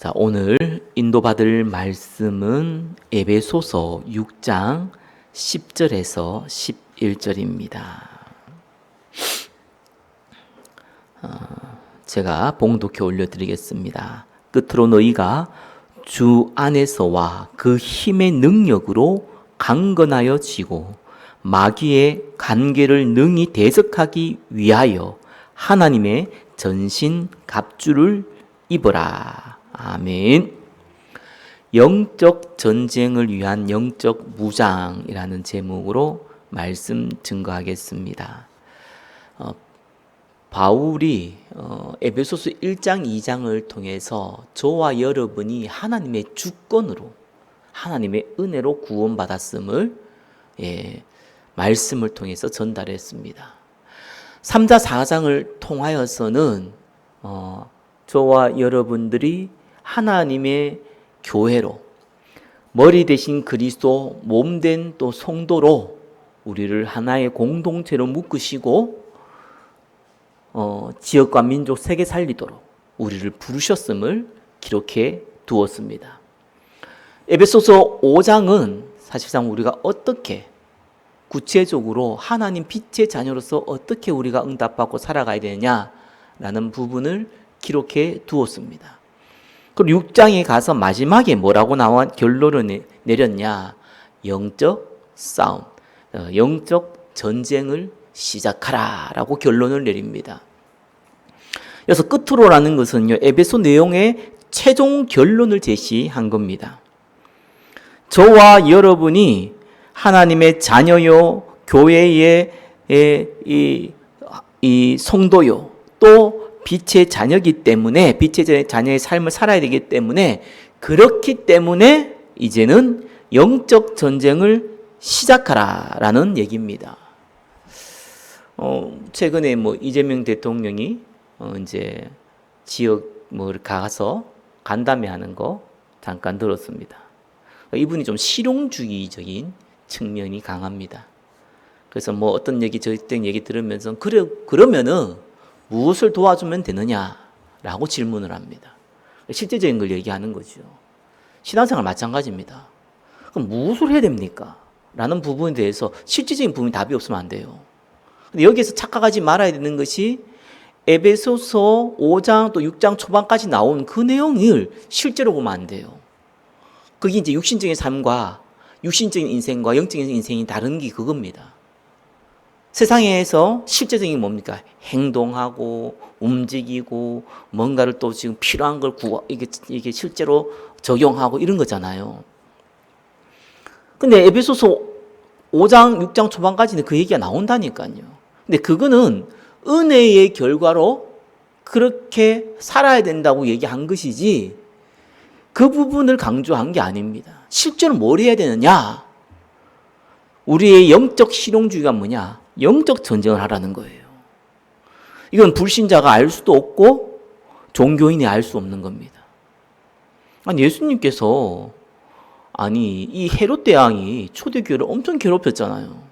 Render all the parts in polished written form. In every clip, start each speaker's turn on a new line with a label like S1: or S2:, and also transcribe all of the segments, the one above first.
S1: 자, 오늘 인도받을 말씀은 에베소서 6장 10절에서 11절입니다. 제가 봉독해 올려드리겠습니다. 끝으로 너희가 주 안에서와 그 힘의 능력으로 강건하여 지고 마귀의 관계를 능히 대적하기 위하여 하나님의 전신 갑주를 입어라. 아멘. 영적 전쟁을 위한 영적 무장이라는 제목으로 말씀 증거하겠습니다. 바울이 에베소서 1장 2장을 통해서 저와 여러분이 하나님의 주권으로 하나님의 은혜로 구원받았음을 말씀을 통해서 전달했습니다. 3자 4장을 통하여서는 저와 여러분들이 하나님의 교회로 머리 대신 그리스도 몸된 또 성도로 우리를 하나의 공동체로 묶으시고 지역과 민족 세계 살리도록 우리를 부르셨음을 기록해 두었습니다. 에베소서 5장은 사실상 우리가 어떻게 구체적으로 하나님 빛의 자녀로서 어떻게 우리가 응답받고 살아가야 되느냐라는 부분을 기록해 두었습니다. 그리고 6장에 가서 마지막에 뭐라고 나와 결론을 내렸냐? 영적 싸움, 영적 전쟁을 시작하라 라고 결론을 내립니다. 그래서 끝으로라는 것은요, 에베소 내용의 최종 결론을 제시한 겁니다. 저와 여러분이 하나님의 자녀요, 교회의 이 성도요, 또 빛의 자녀이기 때문에 빛의 자녀의 삶을 살아야 되기 때문에 그렇기 때문에 이제는 영적 전쟁을 시작하라라는 얘기입니다. 최근에 이재명 대통령이 이제 지역 가서 간담회 하는 거 잠깐 들었습니다. 이분이 좀 실용주의적인 측면이 강합니다. 그래서 어떤 얘기 저때 얘기 들으면서 그러면은 무엇을 도와주면 되느냐라고 질문을 합니다. 실제적인 걸 얘기하는 거죠. 신앙생활 마찬가지입니다. 그럼 무엇을 해야 됩니까? 라는 부분에 대해서 실질적인 부분이 답이 없으면 안 돼요. 근데 여기에서 착각하지 말아야 되는 것이 에베소서 5장 또 6장 초반까지 나온 그 내용을 실제로 보면 안 돼요. 그게 이제 육신적인 삶과 육신적인 인생과 영적인 인생이 다른 게 그겁니다. 세상에서 실제적인 뭡니까? 행동하고 움직이고 뭔가를 또 지금 필요한 걸 이게 실제로 적용하고 이런 거잖아요. 근데 에베소서 5장, 6장 초반까지는 그 얘기가 나온다니까요. 근데 그거는 은혜의 결과로 그렇게 살아야 된다고 얘기한 것이지 그 부분을 강조한 게 아닙니다. 실제로 뭘 해야 되느냐? 우리의 영적 실용주의가 뭐냐? 영적 전쟁을 하라는 거예요. 이건 불신자가 알 수도 없고 종교인이 알 수 없는 겁니다. 아니 예수님께서 이 헤롯 대왕이 초대교회를 엄청 괴롭혔잖아요.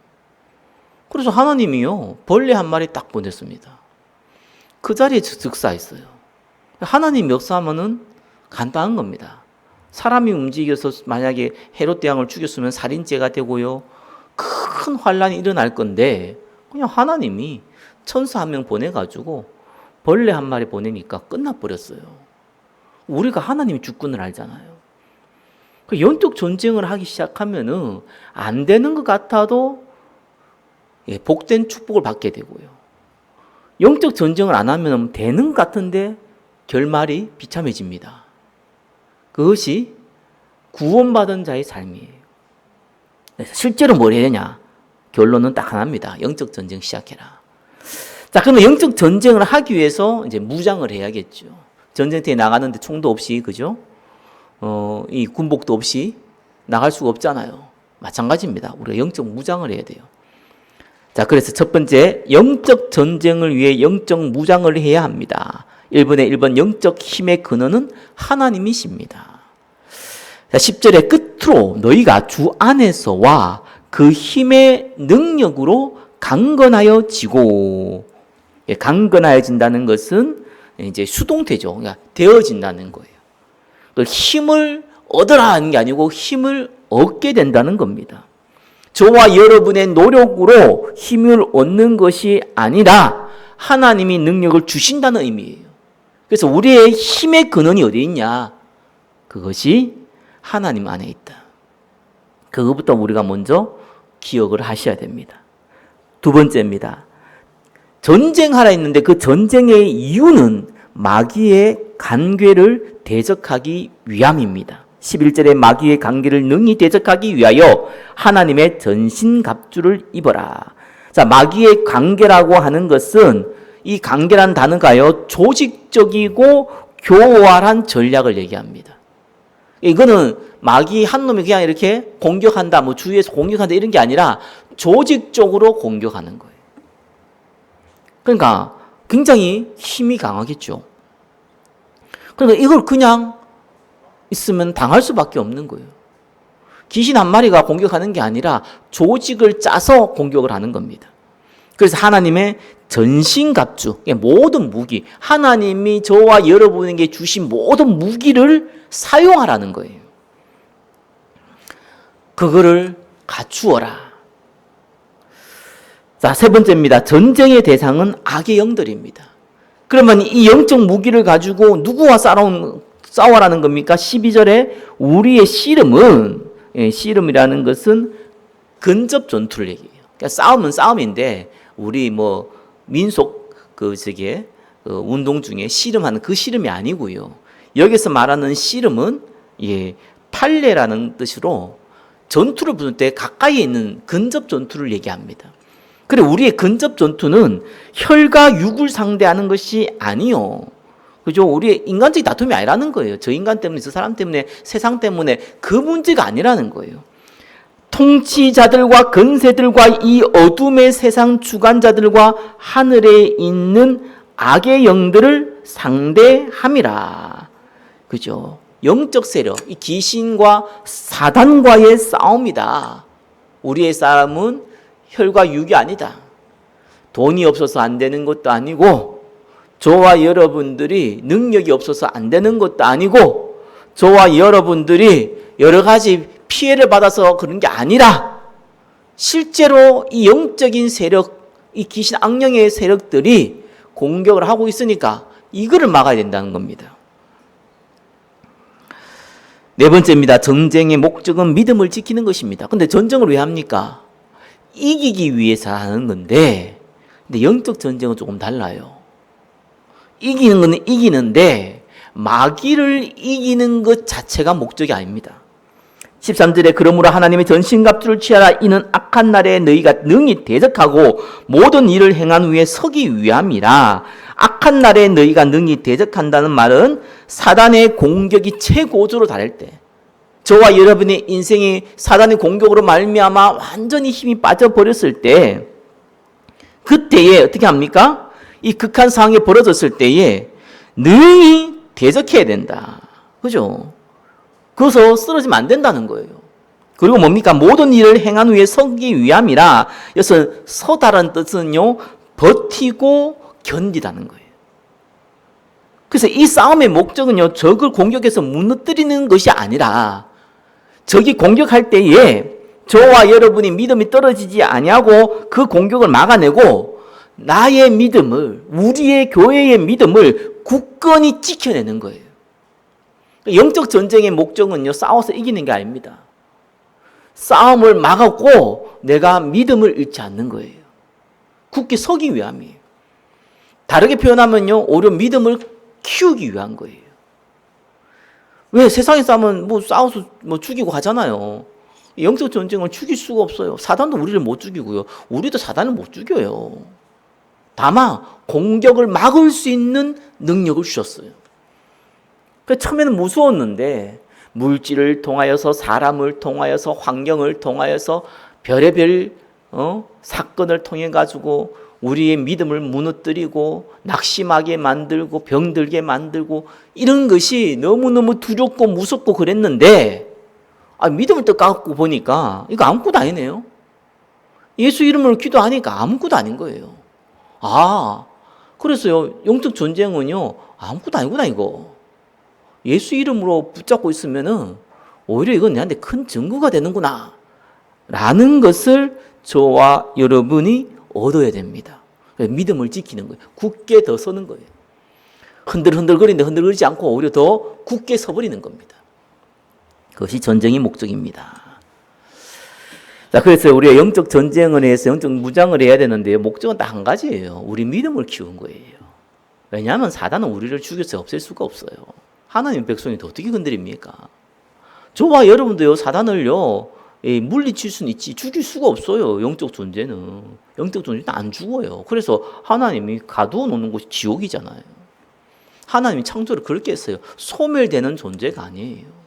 S1: 그래서 하나님이요 벌레 한 마리 딱 보냈습니다. 그 자리에 즉사했어요. 하나님 역사하면은 간단한 겁니다. 사람이 움직여서 만약에 헤롯 대왕을 죽였으면 살인죄가 되고요. 큰 환란이 일어날 건데 그냥 하나님이 천사 한 명 보내가지고 벌레 한 마리 보내니까 끝나버렸어요. 우리가 하나님의 주권을 알잖아요. 영적 전쟁을 하기 시작하면은 안 되는 것 같아도 복된 축복을 받게 되고요. 영적 전쟁을 안 하면 되는 것 같은데 결말이 비참해집니다. 그것이 구원받은 자의 삶이에요. 실제로 뭘 해야 되냐? 결론은 딱 하나입니다. 영적 전쟁 시작해라. 자, 그러면 영적 전쟁을 하기 위해서 이제 무장을 해야겠죠. 전쟁터에 나가는데 총도 없이, 그죠? 이 군복도 없이 나갈 수가 없잖아요. 마찬가지입니다. 우리가 영적 무장을 해야 돼요. 자, 그래서 첫 번째, 영적 전쟁을 위해 영적 무장을 해야 합니다. 1번의 1번 영적 힘의 근원은 하나님이십니다. 자, 10절의 끝으로 너희가 주 안에서와 그 힘의 능력으로 강건하여 지고, 강건하여진다는 것은 이제 수동태죠. 그러니까 되어진다는 거예요. 또 힘을 얻으라 하는 게 아니고 힘을 얻게 된다는 겁니다. 저와 여러분의 노력으로 힘을 얻는 것이 아니라 하나님이 능력을 주신다는 의미예요. 그래서 우리의 힘의 근원이 어디 있냐? 그것이 하나님 안에 있다. 그것부터 우리가 먼저 기억을 하셔야 됩니다. 두 번째입니다. 전쟁하라 했는데 그 전쟁의 이유는 마귀의 간궤를 대적하기 위함입니다. 11절에 마귀의 간궤를 능히 대적하기 위하여 하나님의 전신갑주를 입어라. 자, 마귀의 관계라고 하는 것은 이 관계란 단어가요, 조직적이고 교활한 전략을 얘기합니다. 이거는 마귀 한 놈이 그냥 이렇게 공격한다, 뭐 주위에서 공격한다 이런 게 아니라 조직적으로 공격하는 거예요. 그러니까 굉장히 힘이 강하겠죠. 그러니까 이걸 그냥 있으면 당할 수밖에 없는 거예요. 귀신 한 마리가 공격하는 게 아니라 조직을 짜서 공격을 하는 겁니다. 그래서 하나님의 전신갑주, 모든 무기, 하나님이 저와 여러분에게 주신 모든 무기를 사용하라는 거예요. 그거를 갖추어라. 자, 세 번째입니다. 전쟁의 대상은 악의 영들입니다. 그러면 이 영적 무기를 가지고 누구와 싸워라는 겁니까? 12절에 우리의 씨름은, 씨름이라는 것은 근접 전투를 얘기해요. 그러니까 싸움은 싸움인데 우리 뭐 민속 운동 중에 씨름하는 그 씨름이 아니고요. 여기서 말하는 씨름은 팔레라는 뜻으로 전투를 부를 때 가까이에 있는 근접 전투를 얘기합니다. 그래, 우리의 근접 전투는 혈과 육을 상대하는 것이 아니요. 그죠? 우리의 인간적인 다툼이 아니라는 거예요. 저 인간 때문에, 저 사람 때문에, 세상 때문에 그 문제가 아니라는 거예요. 통치자들과 권세들과 이 어둠의 세상 주관자들과 하늘에 있는 악의 영들을 상대함이라. 그죠? 영적 세력, 이 귀신과 사단과의 싸움이다. 우리의 싸움은 혈과 육이 아니다. 돈이 없어서 안 되는 것도 아니고, 저와 여러분들이 능력이 없어서 안 되는 것도 아니고, 저와 여러분들이 여러 가지 피해를 받아서 그런 게 아니라 실제로 이 영적인 세력, 이 귀신 악령의 세력들이 공격을 하고 있으니까 이거를 막아야 된다는 겁니다. 네 번째입니다. 전쟁의 목적은 믿음을 지키는 것입니다. 근데 전쟁을 왜 합니까? 이기기 위해서 하는 건데, 근데 영적 전쟁은 조금 달라요. 이기는 건 이기는데 마귀를 이기는 것 자체가 목적이 아닙니다. 13절에 그러므로 하나님의 전신갑주를 취하라. 이는 악한 날에 너희가 능히 대적하고 모든 일을 행한 후에 서기 위함이라. 악한 날에 너희가 능히 대적한다는 말은 사단의 공격이 최고조로 달할 때, 저와 여러분의 인생이 사단의 공격으로 말미암아 완전히 힘이 빠져버렸을 때, 그때에 어떻게 합니까? 이 극한 상황이 벌어졌을 때에 능히 대적해야 된다. 그죠? 그래서 쓰러지면 안 된다는 거예요. 그리고 뭡니까? 모든 일을 행한 후에 서기 위함이라. 여기서 서다라는 뜻은요, 버티고 견디다는 거예요. 그래서 이 싸움의 목적은요, 적을 공격해서 무너뜨리는 것이 아니라 적이 공격할 때에 저와 여러분이 믿음이 떨어지지 아니하고 그 공격을 막아내고 나의 믿음을, 우리의 교회의 믿음을 굳건히 지켜내는 거예요. 영적 전쟁의 목적은요, 싸워서 이기는 게 아닙니다. 싸움을 막았고 내가 믿음을 잃지 않는 거예요. 굳게 서기 위함이에요. 다르게 표현하면요, 오히려 믿음을 키우기 위한 거예요. 왜? 세상에 싸우면 싸워서 죽이고 하잖아요. 영적 전쟁을 죽일 수가 없어요. 사단도 우리를 못 죽이고요. 우리도 사단을 못 죽여요. 다만 공격을 막을 수 있는 능력을 주셨어요. 처음에는 무서웠는데 물질을 통하여서, 사람을 통하여서, 환경을 통하여서 별의별 사건을 통해 가지고 우리의 믿음을 무너뜨리고 낙심하게 만들고 병들게 만들고 이런 것이 너무너무 두렵고 무섭고 그랬는데, 믿음을 또 갖고 보니까 이거 아무것도 아니네요. 예수 이름으로 기도하니까 아무것도 아닌 거예요. 그래서요, 영적 전쟁은요, 아무것도 아니구나 이거. 예수 이름으로 붙잡고 있으면은 오히려 이건 내한테 큰 증거가 되는구나 라는 것을 저와 여러분이 얻어야 됩니다. 믿음을 지키는 거예요. 굳게 더 서는 거예요. 흔들흔들거리는데 흔들거리지 않고 오히려 더 굳게 서버리는 겁니다. 그것이 전쟁의 목적입니다. 자, 그래서 우리가 영적 전쟁을 해서 영적 무장을 해야 되는데요. 목적은 딱 한 가지예요. 우리 믿음을 키우는 거예요. 왜냐하면 사단은 우리를 죽여서 없앨 수가 없어요. 하나님 백성이 어떻게 건드립니까? 저와 여러분도요, 사단을요, 물리칠 수는 있지, 죽일 수가 없어요. 영적 존재는. 영적 존재는 안 죽어요. 그래서 하나님이 가두어 놓는 곳이 지옥이잖아요. 하나님이 창조를 그렇게 했어요. 소멸되는 존재가 아니에요.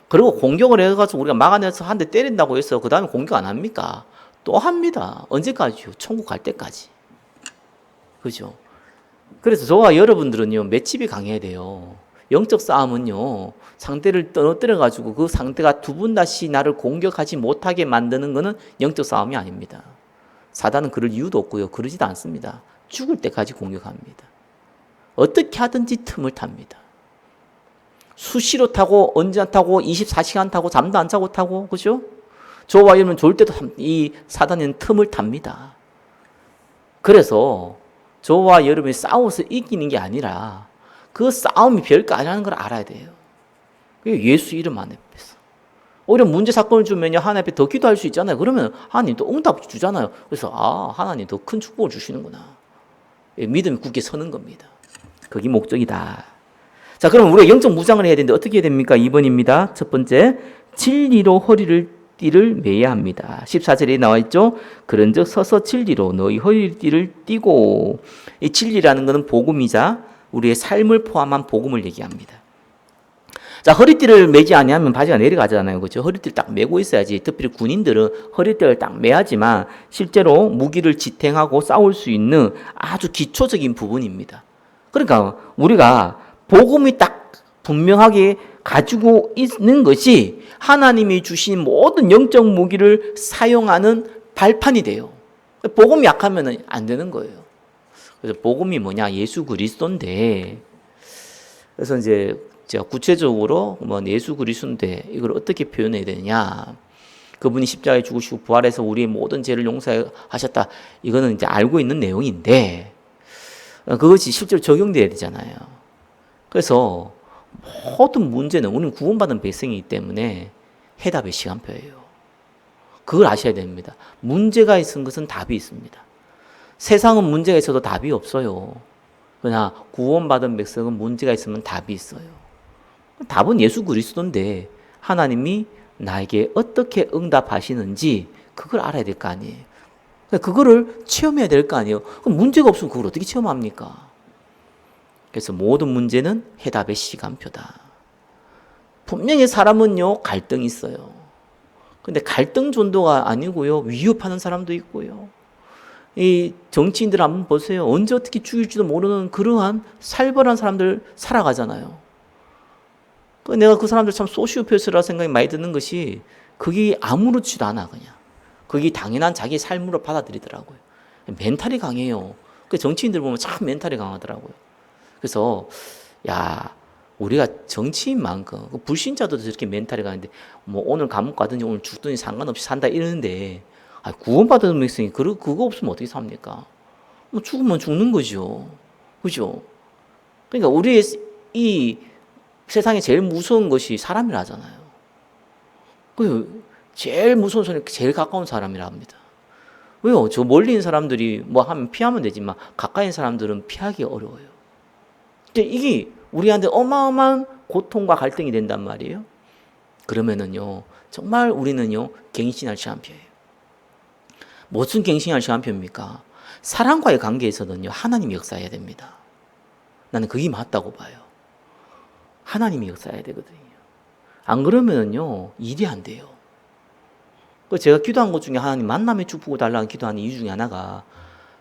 S1: 그리고 공격을 해가지고 우리가 막아내서 한 대 때린다고 해서 그 다음에 공격 안 합니까? 또 합니다. 언제까지요? 천국 갈 때까지. 그죠? 그래서 저와 여러분들은요, 맷집이 강해야 돼요. 영적 싸움은요, 상대를 떨어뜨려가지고 그 상대가 두 번 다시 나를 공격하지 못하게 만드는 것은 영적 싸움이 아닙니다. 사단은 그럴 이유도 없고요. 그러지도 않습니다. 죽을 때까지 공격합니다. 어떻게 하든지 틈을 탑니다. 수시로 타고, 언제 안 타고, 24시간 타고, 잠도 안 자고 타고, 그죠? 저와 여러분 좋을 때도 이 사단은 틈을 탑니다. 그래서 저와 여러분이 싸워서 이기는 게 아니라 그 싸움이 별거 아니라는 걸 알아야 돼요. 예수 이름 안에 서 오히려 문제 사건을 주면요, 하나님 앞에 더 기도할 수 있잖아요. 그러면 하나님 또 응답 주잖아요. 그래서 하나님 더 큰 축복을 주시는구나. 믿음이 굳게 서는 겁니다. 그게 목적이다. 자, 그럼 우리가 영적 무장을 해야 되는데 어떻게 해야 됩니까? 2번입니다. 첫 번째, 진리로 허리를 띠를 매야 합니다. 14절에 나와 있죠. 그런즉 서서 진리로 너희 허리띠를 띠고. 이 진리라는 것은 복음이자 우리의 삶을 포함한 복음을 얘기합니다. 자, 허리띠를 매지 아니하면 바지가 내려가잖아요. 그렇죠? 허리띠를 딱 매고 있어야지. 특별히 군인들은 허리띠를 딱 매야지만 실제로 무기를 지탱하고 싸울 수 있는 아주 기초적인 부분입니다. 그러니까 우리가 복음이 딱 분명하게 가지고 있는 것이 하나님이 주신 모든 영적 무기를 사용하는 발판이 돼요. 복음이 약하면 안 되는 거예요. 그래서 복음이 뭐냐? 예수 그리스도인데, 그래서 이제 제가 구체적으로 예수 그리스도인데 이걸 어떻게 표현해야 되느냐? 그분이 십자가에 죽으시고 부활해서 우리의 모든 죄를 용서하셨다. 이거는 이제 알고 있는 내용인데 그것이 실제로 적용돼야 되잖아요. 그래서 모든 문제는 우리는 구원받은 백성이기 때문에 해답의 시간표예요. 그걸 아셔야 됩니다. 문제가 있은 것은 답이 있습니다. 세상은 문제가 있어도 답이 없어요. 그러나 구원받은 백성은 문제가 있으면 답이 있어요. 답은 예수 그리스도인데 하나님이 나에게 어떻게 응답하시는지 그걸 알아야 될 거 아니에요. 그거를 체험해야 될 거 아니에요. 그럼 문제가 없으면 그걸 어떻게 체험합니까? 그래서 모든 문제는 해답의 시간표다. 분명히 사람은요, 갈등이 있어요. 근데 갈등 정도가 아니고요, 위협하는 사람도 있고요. 이 정치인들 한번 보세요. 언제 어떻게 죽일지도 모르는 그러한 살벌한 사람들 살아가잖아요. 내가 그 사람들 참 소시오패스라 생각이 많이 드는 것이 그게 아무렇지도 않아, 그냥. 그게 당연한 자기 삶으로 받아들이더라고요. 멘탈이 강해요. 그 정치인들 보면 참 멘탈이 강하더라고요. 그래서 우리가 정치인만큼 불신자도 저렇게 멘탈이 강한데 오늘 감옥 가든지 오늘 죽든지 상관없이 산다 이러는데 구원받은 백성이 그거 없으면 어떻게 삽니까? 죽으면 죽는 거죠. 그죠? 그러니까 우리의 이 세상에 제일 무서운 것이 사람이라잖아요. 제일 무서운 사람이 제일 가까운 사람이라 합니다. 왜요? 저 멀리 있는 사람들이 하면 피하면 되지만 가까이 있는 사람들은 피하기 어려워요. 이게 우리한테 어마어마한 고통과 갈등이 된단 말이에요. 그러면은요, 정말 우리는요, 갱신할 시간표예요. 무슨 갱신할 시간표입니까? 사람과의 관계에서는요, 하나님이 역사해야 됩니다. 나는 그게 맞다고 봐요. 하나님이 역사해야 되거든요. 안 그러면은요, 일이 안 돼요. 제가 기도한 것 중에 하나님 만남의 축복을 달라는 기도하는 이유 중에 하나가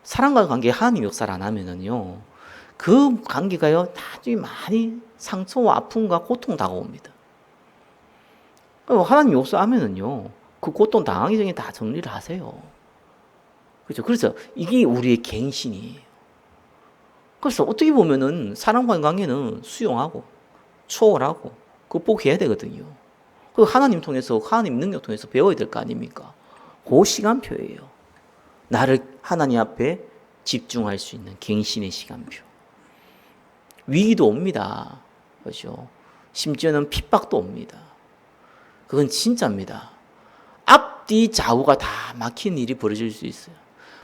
S1: 사람과의 관계에 하나님 역사를 안 하면은요, 그 관계가요, 나중에 많이 상처와 아픔과 고통 다가옵니다. 하나님 역사하면은요, 그 고통 당하기 전에 다 정리를 하세요. 그렇죠? 그래서 이게 우리의 갱신이에요. 그래서 어떻게 보면은 사람과의 관계는 수용하고, 초월하고 극복해야 되거든요. 그 하나님 통해서, 하나님 능력 통해서 배워야 될 거 아닙니까? 그 시간표예요. 나를 하나님 앞에 집중할 수 있는 갱신의 시간표. 위기도 옵니다. 그렇죠? 심지어는 핍박도 옵니다. 그건 진짜입니다. 앞뒤 좌우가 다 막힌 일이 벌어질 수 있어요.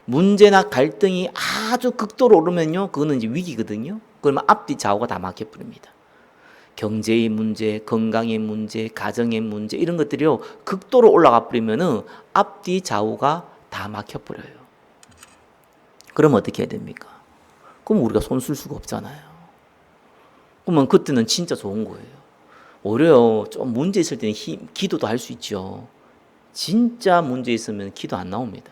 S1: 문제나 갈등이 아주 극도로 오르면요, 그거는 이제 위기거든요. 그러면 앞뒤 좌우가 다 막혀버립니다. 경제의 문제, 건강의 문제, 가정의 문제 이런 것들이요 극도로 올라가 버리면은 앞뒤 좌우가 다 막혀버려요. 그럼 어떻게 해야 됩니까? 그럼 우리가 손 쓸 수가 없잖아요. 그러면 그때는 진짜 좋은 거예요. 오히려 좀 문제 있을 때는 기도도 할 수 있죠. 진짜 문제 있으면 기도 안 나옵니다.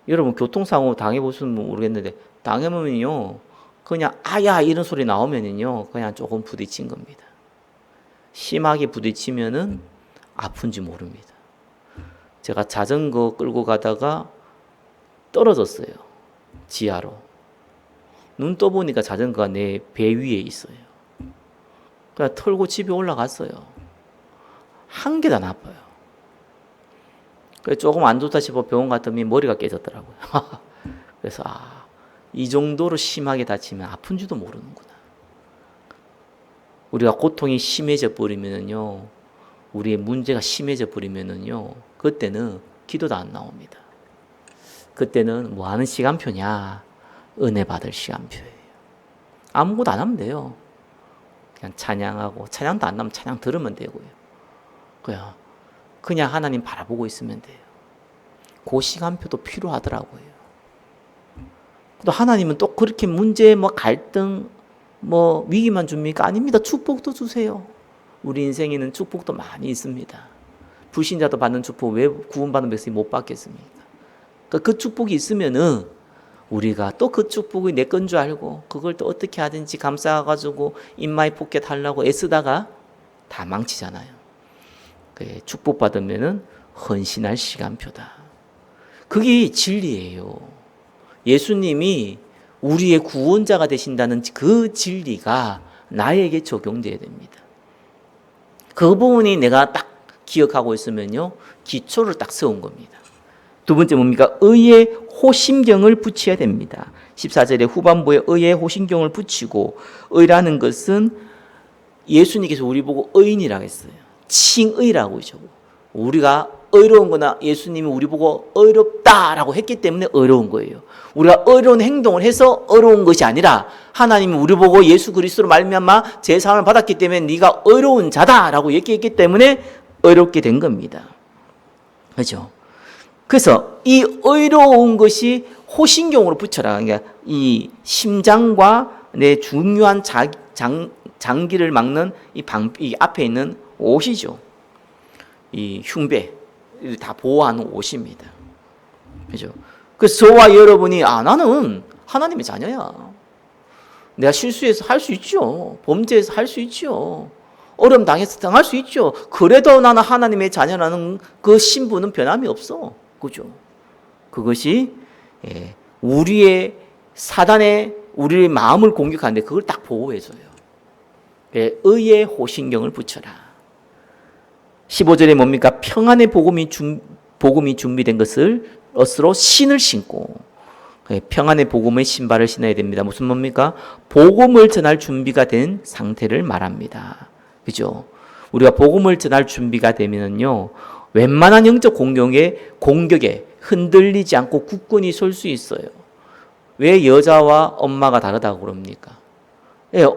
S1: 여러분 교통사고 당해보시면 모르겠는데 당해보면요 그냥 아야 이런 소리 나오면은요 그냥 조금 부딪힌 겁니다. 심하게 부딪히면은 아픈지 모릅니다. 제가 자전거 끌고 가다가 떨어졌어요. 지하로. 눈 떠보니까 자전거가 내 배 위에 있어요. 그냥 털고 집에 올라갔어요. 한 개도 안 아파요. 그래서 조금 안 좋다 싶어 병원 갔더니 머리가 깨졌더라고요. 그래서 이 정도로 심하게 다치면 아픈지도 모르는구나. 우리가 고통이 심해져 버리면요, 우리의 문제가 심해져 버리면요, 그때는 기도도 안 나옵니다. 그때는 뭐 하는 시간표냐? 은혜 받을 시간표예요. 아무것도 안 하면 돼요. 그냥 찬양하고, 찬양도 안 나면 찬양 들으면 되고요. 그냥 하나님 바라보고 있으면 돼요. 그 시간표도 필요하더라고요. 또 하나님은 또 그렇게 문제, 갈등, 위기만 줍니까? 아닙니다. 축복도 주세요. 우리 인생에는 축복도 많이 있습니다. 불신자도 받는 축복 왜 구원받은 백성이 못 받겠습니까? 그 축복이 있으면은 우리가 또 그 축복이 내 건 줄 알고 그걸 또 어떻게 하든지 감싸가지고 인마이 포켓 하려고 애쓰다가 다 망치잖아요. 축복받으면은 헌신할 시간표다. 그게 진리예요. 예수님이 우리의 구원자가 되신다는 그 진리가 나에게 적용돼야 됩니다. 그 부분이 내가 딱 기억하고 있으면요, 기초를 딱 세운 겁니다. 두 번째 뭡니까? 의의 호심경을 붙여야 됩니다. 14절에 후반부에 의의 호심경을 붙이고, 의라는 것은 예수님께서 우리 보고 의인이라고 했어요. 칭의라고 하죠. 우리가 의로운 거나 예수님이 우리 보고 의롭다라고 했기 때문에 의로운 거예요. 우리가 의로운 행동을 해서 의로운 것이 아니라 하나님이 우리 보고 예수 그리스도로 말미암아 제사함을 받았기 때문에 네가 의로운 자다라고 얘기했기 때문에 의롭게 된 겁니다. 그렇죠? 그래서 이 의로운 것이 호신경으로 붙여라. 그러니까 이 심장과 내 중요한 장기를 막는 이 앞에 있는 옷이죠. 이 흉배 다 보호하는 옷입니다. 그죠? 그래서 저와 여러분이 나는 하나님의 자녀야. 내가 실수해서 할 수 있죠. 범죄해서 할 수 있죠. 어려움 당해서 당할 수 있죠. 그래도 나는 하나님의 자녀라는 그 신분은 변함이 없어. 그죠? 그것이 우리의 사단의 우리의 마음을 공격하는데 그걸 딱 보호해줘요. 의의 호신경을 붙여라. 15절에 뭡니까? 평안의 복음이 준비된 것으로 신을 신고, 평안의 복음의 신발을 신어야 됩니다. 무슨 뭡니까? 복음을 전할 준비가 된 상태를 말합니다. 그죠? 우리가 복음을 전할 준비가 되면요, 웬만한 영적 공격에 흔들리지 않고 굳건히 설 수 있어요. 왜 여자와 엄마가 다르다고 그럽니까?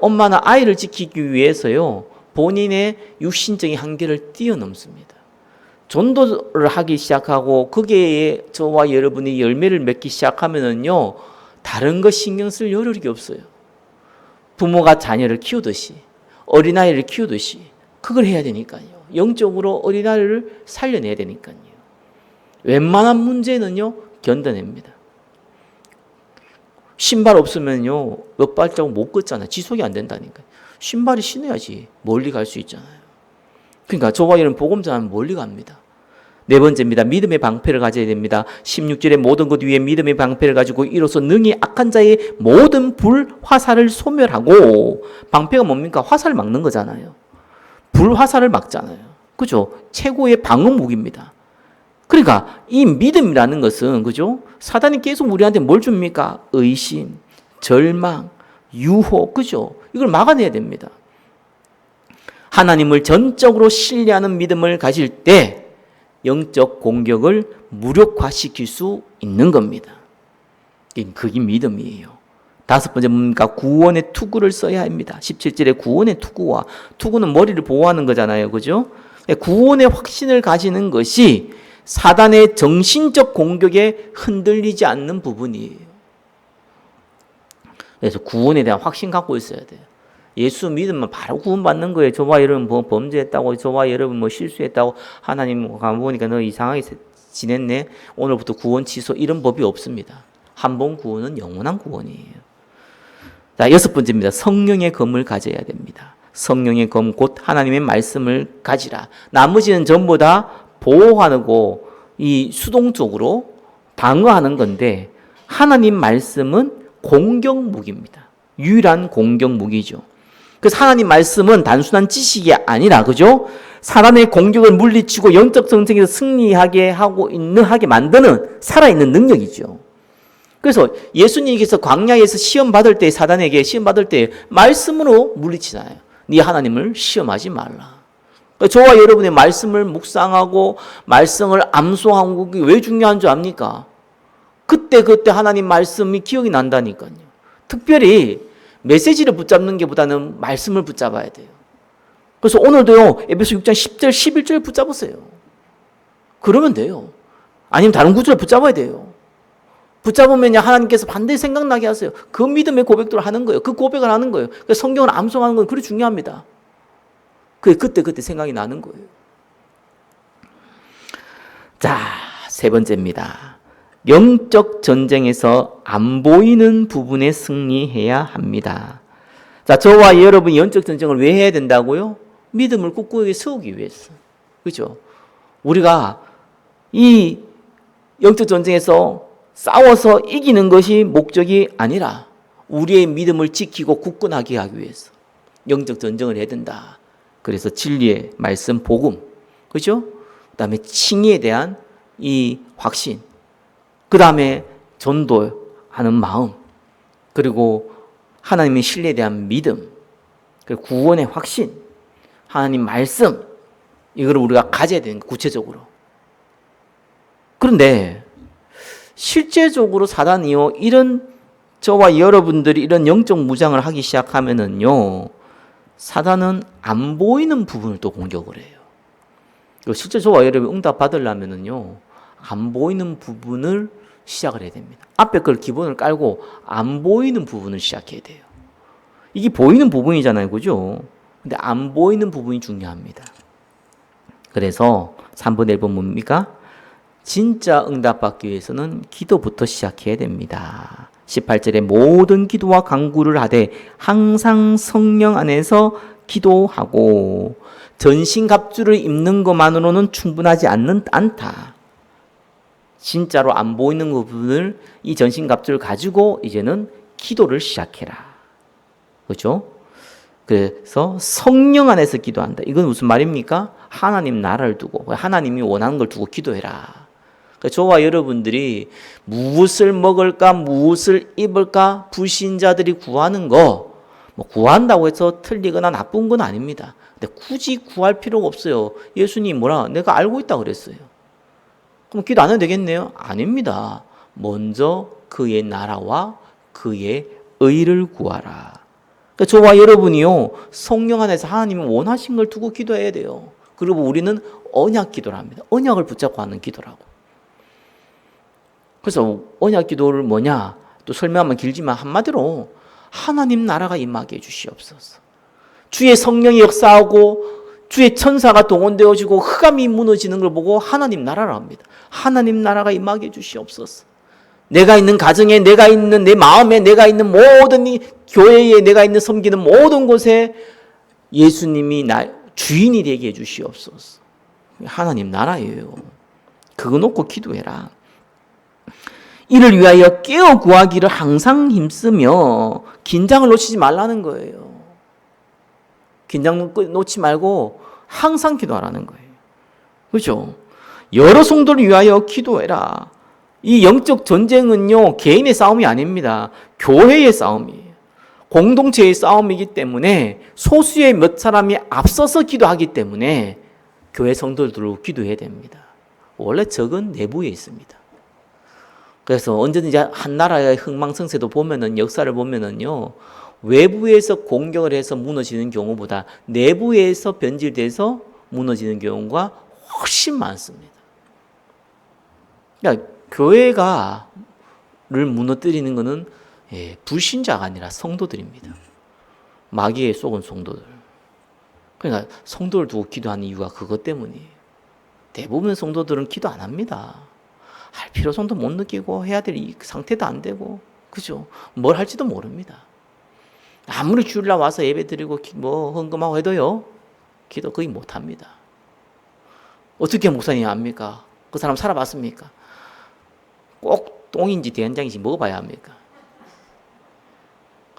S1: 엄마는 아이를 지키기 위해서요, 본인의 육신적인 한계를 뛰어넘습니다. 전도를 하기 시작하고 거기에 저와 여러분이 열매를 맺기 시작하면은요, 다른 거 신경 쓸 여력이 없어요. 부모가 자녀를 키우듯이, 어린아이를 키우듯이 그걸 해야 되니까요. 영적으로 어린아이를 살려내야 되니까요. 웬만한 문제는요, 견뎌냅니다. 신발 없으면요, 몇 발자국 못 걷잖아요. 지속이 안 된다니까요. 신발이 신어야지 멀리 갈 수 있잖아요. 그러니까 저와 여러분 복음 전하면 멀리 갑니다. 네 번째입니다. 믿음의 방패를 가져야 됩니다. 16절에 모든 것 위에 믿음의 방패를 가지고 이로써 능히 악한 자의 모든 불 화살을 소멸하고, 방패가 뭡니까? 화살을 막는 거잖아요. 불 화살을 막잖아요. 그죠? 최고의 방어 무기입니다. 그러니까 이 믿음이라는 것은, 그죠? 사단이 계속 우리한테 뭘 줍니까? 의심, 절망, 유혹, 그죠? 이걸 막아내야 됩니다. 하나님을 전적으로 신뢰하는 믿음을 가질 때 영적 공격을 무력화시킬 수 있는 겁니다. 그게 믿음이에요. 다섯 번째 뭡니까? 구원의 투구를 써야 합니다. 17절에 구원의 투구와, 투구는 머리를 보호하는 거잖아요. 그죠? 구원의 확신을 가지는 것이 사단의 정신적 공격에 흔들리지 않는 부분이에요. 그래서 구원에 대한 확신 갖고 있어야 돼요. 예수 믿으면 바로 구원받는 거예요. 저와 여러분 뭐 범죄했다고, 저와 여러분 뭐 실수했다고, 하나님 가보니까 너 이상하게 지냈네, 오늘부터 구원 취소, 이런 법이 없습니다. 한 번 구원은 영원한 구원이에요. 자, 여섯 번째입니다. 성령의 검을 가져야 됩니다. 성령의 검 곧 하나님의 말씀을 가지라. 나머지는 전부 다 보호하고 이 수동적으로 방어하는 건데, 하나님 말씀은 공격 무기입니다. 유일한 공격 무기죠. 그래서 하나님 말씀은 단순한 지식이 아니라, 그죠? 사단의 공격을 물리치고 영적 전쟁에서 승리하게 하게 만드는 살아있는 능력이죠. 그래서 예수님께서 광야에서 시험 받을 때, 사단에게 시험 받을 때 말씀으로 물리치잖아요. 네 하나님을 시험하지 말라. 그러니까 저와 여러분의 말씀을 묵상하고 말씀을 암송하고, 그게 왜 중요한 줄 압니까? 그때 하나님 말씀이 기억이 난다니까요. 특별히 메시지를 붙잡는 게 보다는 말씀을 붙잡아야 돼요. 그래서 오늘도요, 에베소 6장 10절, 11절 붙잡으세요. 그러면 돼요. 아니면 다른 구절을 붙잡아야 돼요. 붙잡으면 하나님께서 반드시 생각나게 하세요. 그 믿음의 고백들을 하는 거예요. 그 고백을 하는 거예요. 그러니까 성경을 암송하는 건 그리 중요합니다. 그게 그때 생각이 나는 거예요. 자, 세 번째입니다. 영적 전쟁에서 안 보이는 부분에 승리해야 합니다. 자, 저와 여러분이 영적 전쟁을 왜 해야 된다고요? 믿음을 굳건하게 세우기 위해서. 그죠? 우리가 이 영적 전쟁에서 싸워서 이기는 것이 목적이 아니라 우리의 믿음을 지키고 굳건하게 하기 위해서 영적 전쟁을 해야 된다. 그래서 진리의 말씀, 복음, 그죠? 그 다음에 칭의에 대한 이 확신, 그 다음에 전도하는 마음, 그리고 하나님의 신뢰에 대한 믿음, 그리고 구원의 확신, 하나님 말씀, 이걸 우리가 가져야 되는 거예요, 구체적으로. 그런데 실제적으로 사단이요, 이런 저와 여러분들이 이런 영적 무장을 하기 시작하면은요, 사단은 안 보이는 부분을 또 공격을 해요. 실제 저와 여러분이 응답 받으려면은요, 안 보이는 부분을 시작을 해야 됩니다. 앞에 걸 기본을 깔고 안 보이는 부분을 시작해야 돼요. 이게 보이는 부분이잖아요, 그죠? 근데 안 보이는 부분이 중요합니다. 그래서 3번에 1번 뭡니까? 진짜 응답받기 위해서는 기도부터 시작해야 됩니다. 18절에 모든 기도와 간구를 하되 항상 성령 안에서 기도하고, 전신갑주를 입는 것만으로는 충분하지 않다. 진짜로 안 보이는 부분을, 이 전신갑주를 가지고 이제는 기도를 시작해라. 그렇죠? 그래서 성령 안에서 기도한다. 이건 무슨 말입니까? 하나님 나라를 두고, 하나님이 원하는 걸 두고 기도해라. 저와 여러분들이 무엇을 먹을까, 무엇을 입을까, 불신자들이 구하는 거, 뭐 구한다고 해서 틀리거나 나쁜 건 아닙니다. 근데 굳이 구할 필요가 없어요. 예수님 내가 알고 있다 그랬어요. 그럼 기도 안 해도 되겠네요? 아닙니다. 먼저 그의 나라와 그의 의를 구하라. 그러니까 저와 여러분이요, 성령 안에서 하나님이 원하신 걸 두고 기도해야 돼요. 그리고 우리는 언약 기도를 합니다. 언약을 붙잡고 하는 기도라고. 그래서 언약 기도를 뭐냐? 또 설명하면 길지만 한마디로 하나님 나라가 임하게 해주시옵소서. 주의 성령이 역사하고 주의 천사가 동원되어지고 흑암이 무너지는 걸 보고 하나님 나라라 합니다. 하나님 나라가 임하게 해주시옵소서. 내가 있는 가정에, 내가 있는 내 마음에, 내가 있는 모든 이 교회에, 내가 있는 섬기는 모든 곳에 예수님이 주인이 되게 해주시옵소서. 하나님 나라예요. 그거 놓고 기도해라. 이를 위하여 깨어 구하기를 항상 힘쓰며 긴장을 놓치지 말라는 거예요. 긴장 놓지 말고 항상 기도하라는 거예요. 그렇죠? 여러 성도를 위하여 기도해라. 이 영적 전쟁은요, 개인의 싸움이 아닙니다. 교회의 싸움이에요. 공동체의 싸움이기 때문에 소수의 몇 사람이 앞서서 기도하기 때문에 교회 성도들도 기도해야 됩니다. 원래 적은 내부에 있습니다. 그래서 언제든지 한 나라의 흥망성쇠도 보면은 역사를 보면은요, 외부에서 공격을 해서 무너지는 경우보다 내부에서 변질돼서 무너지는 경우가 훨씬 많습니다. 그러니까 교회가를 무너뜨리는 것은 불신자가 아니라 성도들입니다. 마귀에 속은 성도들. 그러니까 성도를 두고 기도하는 이유가 그것 때문이에요. 대부분 성도들은 기도 안 합니다. 할 필요성도 못 느끼고 해야 될 상태도 안 되고, 그죠? 뭘 할지도 모릅니다. 아무리 주일날 와서 예배 드리고 뭐 헌금하고 해도요, 기도 거의 못 합니다. 어떻게 목사님이 압니까? 그 사람 살아봤습니까? 꼭 똥인지 된장인지 먹어봐야 합니까?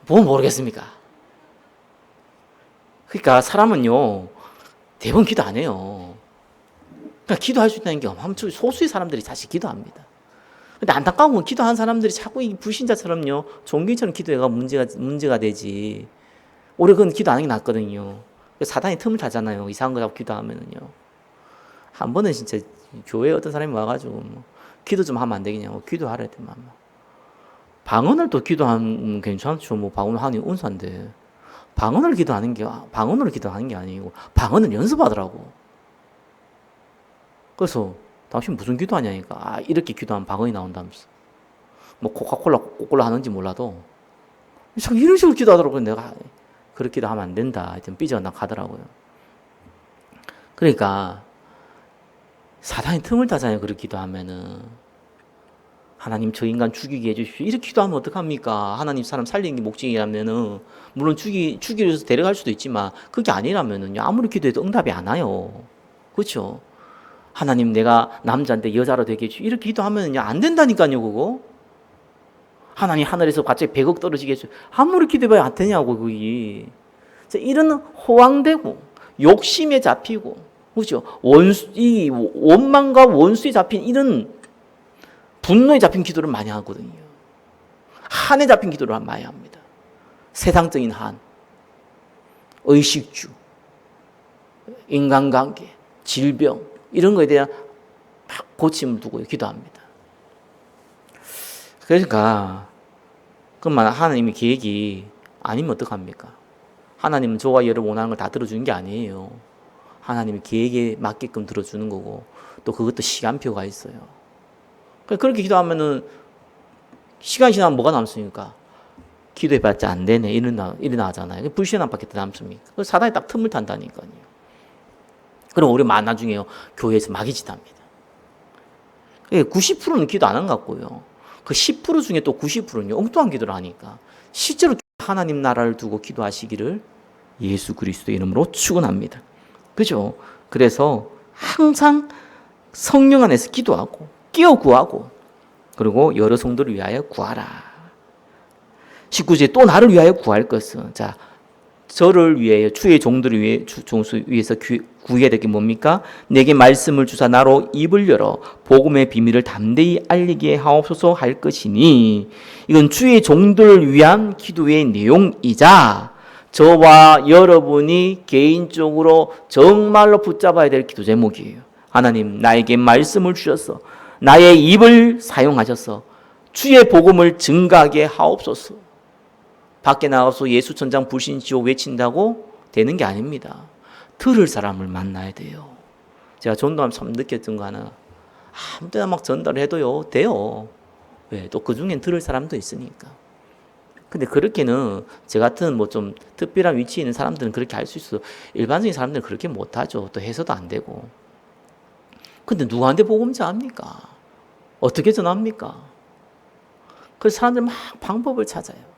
S1: 보면 모르겠습니까? 그러니까 사람은요, 대부분 기도 안 해요. 그러니까 기도할 수 있다는 게 엄청 소수의 사람들이 사실 기도합니다. 근데 안타까운 건 기도한 사람들이 자꾸 이 불신자처럼요, 종교인처럼 기도해가 문제가 되지. 오히려 그건 기도 안 하는 게 낫거든요. 사단이 틈을 타잖아요. 이상한 거 잡고 기도하면은요. 한 번은 진짜 교회에 어떤 사람이 와가지고 뭐 기도 좀 하면 안 되겠냐고 기도하라 했더만 뭐. 방언을 또 기도하면 괜찮죠. 뭐 방언을 하니 은사인데 방언을 기도하는 게 아니고 방언을 연습하더라고. 그래서 당신 무슨 기도하냐니까. 이렇게 기도하면 방언이 나온다면서. 뭐 코카콜라 하는지 몰라도 자꾸 이런 식으로 기도하더라고요. 내가 그렇게 기도하면 안 된다. 하여튼 삐져나 가더라고요. 그러니까 사단이 틈을 타잖아요. 그렇게 기도하면은. 하나님 저 인간 죽이게 해주십시오. 이렇게 기도하면 어떡합니까? 하나님 사람 살리는 게 목적이라면은 물론 죽이기 위해서 데려갈 수도 있지만 그게 아니라면은요, 아무리 기도해도 응답이 안 와요. 그렇죠? 하나님 내가 남자인데 여자로 되게 해주십시오. 이렇게 기도하면은요, 안 된다니까요. 그거. 하나님 하늘에서 갑자기 100억 떨어지게 해주십시오. 아무리 기도해봐야 안 되냐고. 그게. 이런 호황되고 욕심에 잡히고, 그렇죠? 이 원망과 원수에 잡힌 이런 분노에 잡힌 기도를 많이 하거든요. 한에 잡힌 기도를 많이 합니다. 세상적인 한, 의식주, 인간관계, 질병 이런 거에 대한 고침을 두고 기도합니다. 그러니까 그만 하나님의 계획이 아니면 어떡합니까? 하나님은 저와 여러분 원하는 걸 다 들어주는 게 아니에요. 하나님의 계획에 맞게끔 들어주는 거고 또 그것도 시간표가 있어요. 그렇게 기도하면은 시간이 지나면 뭐가 남습니까? 기도해봤자 안 되네. 일어나잖아요. 불신앙밖에 더 남습니까? 사단이 딱 틈을 탄다니까요. 그럼 우리 나중에요, 교회에서 마귀짓합니다. 90%는 기도 안 한 것 같고요. 그 10% 중에 또 90%는요, 엉뚱한 기도를 하니까 실제로 하나님 나라를 두고 기도하시기를 예수 그리스도의 이름으로 축원합니다. 그죠? 그래서 항상 성령 안에서 기도하고 끼어 구하고 그리고 여러 성도를 위하여 구하라. 19절 또 나를 위하여 구할 것은, 자, 저를 위하여 주의 종들을 위해서 구해야 될 게 뭡니까? 내게 말씀을 주사 나로 입을 열어 복음의 비밀을 담대히 알리게 하옵소서 할 것이니, 이건 주의 종들을 위한 기도의 내용이자 저와 여러분이 개인적으로 정말로 붙잡아야 될 기도 제목이에요. 하나님 나에게 말씀을 주셔서 나의 입을 사용하셔서 주의 복음을 증가하게 하옵소서. 밖에 나가서 예수 천장 불신 지옥 외친다고 되는 게 아닙니다. 들을 사람을 만나야 돼요. 제가 전도하면 참 느꼈던 거 하나, 아무 때나 막 전달해도요 돼요. 왜? 또 그 중엔 들을 사람도 있으니까. 근데 그렇게는 저 같은 뭐 좀 특별한 위치에 있는 사람들은 그렇게 할 수 있어. 일반적인 사람들은 그렇게 못하죠. 또 해서도 안 되고. 근데 누구한테 복음 전합니까? 어떻게 전합니까? 그래서 사람들 막 방법을 찾아요.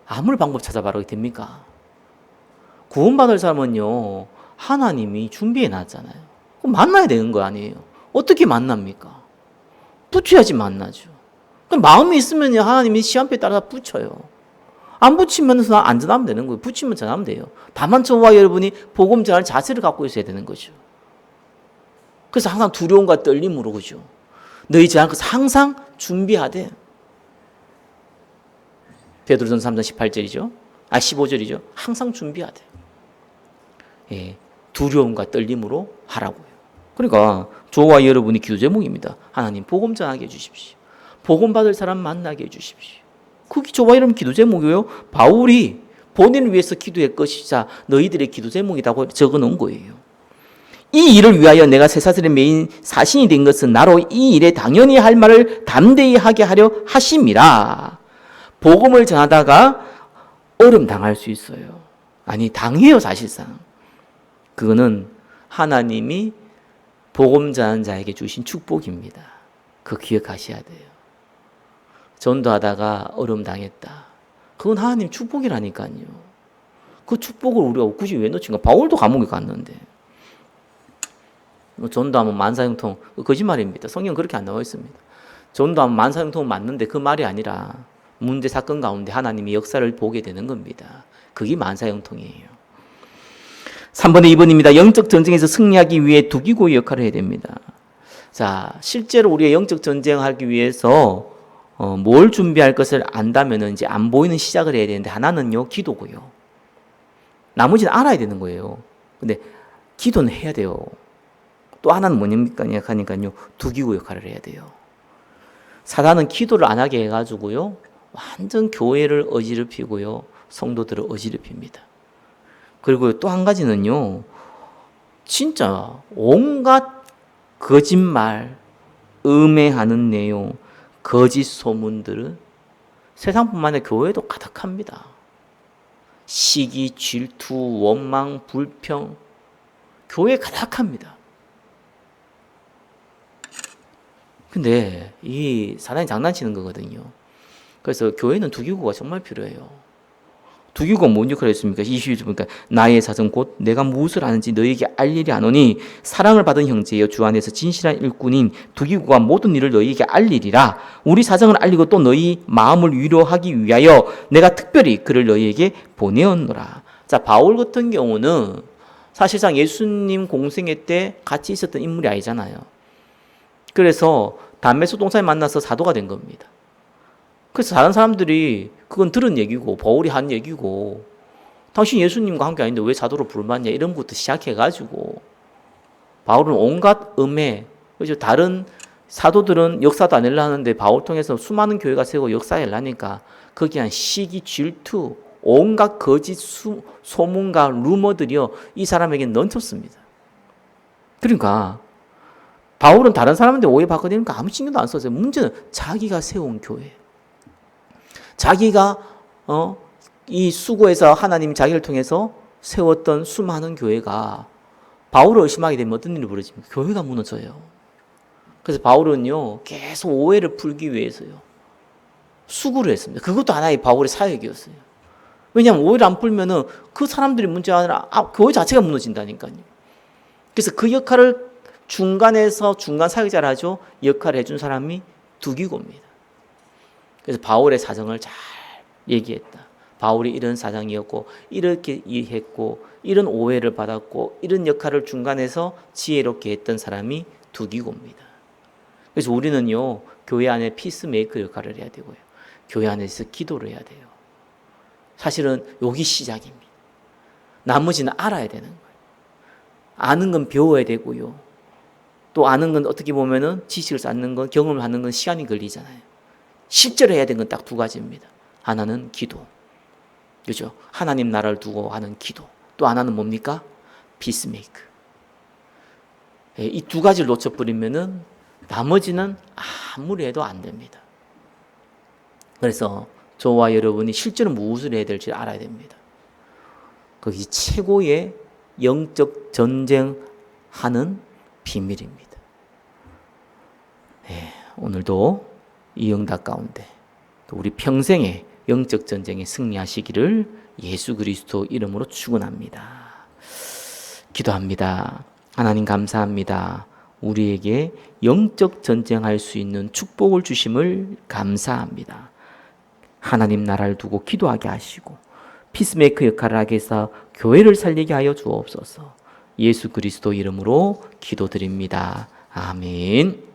S1: 아무리 방법 찾아봐라 됩니까? 구원받을 사람은요, 하나님이 준비해 놨잖아요. 그럼 만나야 되는 거 아니에요. 어떻게 만납니까? 붙여야지 만나죠. 마음이 있으면 하나님이 시간표에 따라 붙여요. 안 붙이면 안 전하면 되는 거예요. 붙이면 전하면 돼요. 다만 저와 여러분이 복음 전할 자세를 갖고 있어야 되는 거죠. 그래서 항상 두려움과 떨림으로 그죠. 너희 전할 것을 항상 준비하되. 베드로전서 3장 18절이죠. 15절이죠. 항상 준비하되. 예, 두려움과 떨림으로 하라고요. 그러니까 저와 여러분이 기도 제목입니다. 하나님 복음 전하게 해주십시오. 복음 받을 사람 만나게 해주십시오. 그게 저와 여러분 기도 제목이에요. 바울이 본인을 위해서 기도할 것이자 너희들의 기도 제목이라고 적어놓은 거예요. 이 일을 위하여 내가 쇠사슬에 매인 사신이 된 것은 나로 이 일에 당연히 할 말을 담대히 하게 하려 하심이라. 복음을 전하다가 어려움 당할 수 있어요. 아니 당해요 사실상. 그거는 하나님이 복음 전하는 자에게 주신 축복입니다. 그거 기억하셔야 돼요. 전도하다가 어려움 당했다. 그건 하나님 축복이라니까요. 그 축복을 우리가 굳이 왜 놓친가? 바울도 감옥에 갔는데. 전도하면 만사형통, 거짓말입니다. 성경 그렇게 안 나와 있습니다. 전도하면 만사형통은 맞는데 그 말이 아니라 문제 사건 가운데 하나님이 역사를 보게 되는 겁니다. 그게 만사형통이에요. 3번에 2번입니다. 영적 전쟁에서 승리하기 위해 두기고의 역할을 해야 됩니다. 자, 실제로 우리가 영적 전쟁을 하기 위해서 뭘 준비할 것을 안다면은 이제 안 보이는 시작을 해야 되는데 하나는요, 기도고요. 나머지는 알아야 되는 거예요. 근데 기도는 해야 돼요. 또 하나는 뭐냐니까요? 두기고 역할을 해야 돼요. 사단은 기도를 안 하게 해가지고요, 완전 교회를 어지럽히고요, 성도들을 어지럽힙니다. 그리고 또 한 가지는요, 진짜 온갖 거짓말, 음해하는 내용, 거짓 소문들은 세상뿐만 아니라 교회도 가득합니다. 시기, 질투, 원망, 불평, 교회에 가득합니다. 근데 이 사단이 장난치는 거거든요. 그래서 교회는 두기고가 정말 필요해요. 두기고가 뭔 역할을 했습니까? 22절 보니까 나의 사정 곧 내가 무엇을 하는지 너희에게 알 일이 아노니 사랑을 받은 형제여 주 안에서 진실한 일꾼인 두기고가 모든 일을 너희에게 알 일이라. 우리 사정을 알리고 또 너희 마음을 위로하기 위하여 내가 특별히 그를 너희에게 보내었노라. 자, 바울 같은 경우는 사실상 예수님 공생애 때 같이 있었던 인물이 아니잖아요. 그래서 담에서 동산에 만나서 사도가 된 겁니다. 그래서 다른 사람들이 그건 들은 얘기고 바울이 한 얘기고 당신 예수님과 함께 아닌데 왜 사도로 부름받냐 이런 것부터 시작해가지고 바울은 온갖 음해, 그죠? 다른 사도들은 역사도 안 하려 하는데 바울 통해서 수많은 교회가 세우고 역사하려니까 거기에 한 시기, 질투, 온갖 거짓 소문과 루머들이요 이 사람에게 넘쳤습니다. 그러니까 바울은 다른 사람한테 오해받거든요. 아무 신경도 안 썼어요. 문제는 자기가 세운 교회. 자기가 이 수고해서 하나님이 자기를 통해서 세웠던 수많은 교회가 바울을 의심하게 되면 어떤 일이 벌어집니까? 교회가 무너져요. 그래서 바울은요 계속 오해를 풀기 위해서요 수고를 했습니다. 그것도 하나의 바울의 사역이었어요. 왜냐하면 오해를 안 풀면은 그 사람들이 문제가 아니라 교회 자체가 무너진다니까요. 그래서 그 역할을 중간에서 중간 사역자를 하죠. 역할을 해준 사람이 두기고입니다. 그래서 바울의 사정을 잘 얘기했다. 바울이 이런 사정이었고 이렇게 이해했고 이런 오해를 받았고 이런 역할을 중간에서 지혜롭게 했던 사람이 두기고입니다. 그래서 우리는요 교회 안에 피스메이커 역할을 해야 되고요. 교회 안에서 기도를 해야 돼요. 사실은 여기 시작입니다. 나머지는 알아야 되는 거예요. 아는 건 배워야 되고요. 또 아는 건 어떻게 보면은 지식을 쌓는 건 경험을 하는 건 시간이 걸리잖아요. 실제로 해야 되는 건 딱 두 가지입니다. 하나는 기도. 그죠? 하나님 나라를 두고 하는 기도. 또 하나는 뭡니까? 피스메이크. 이 두 가지를 놓쳐버리면은 나머지는 아무리 해도 안 됩니다. 그래서 저와 여러분이 실제로 무엇을 해야 될지 알아야 됩니다. 그것이 최고의 영적 전쟁하는 비밀입니다. 네, 오늘도 이 응답 가운데 또 우리 평생의 영적 전쟁에 승리하시기를 예수 그리스도 이름으로 축원합니다. 기도합니다. 하나님 감사합니다. 우리에게 영적 전쟁할 수 있는 축복을 주심을 감사합니다. 하나님 나라를 두고 기도하게 하시고 피스메이커 역할을 하게 해서 교회를 살리게 하여 주옵소서. 예수 그리스도 이름으로 기도드립니다. 아멘.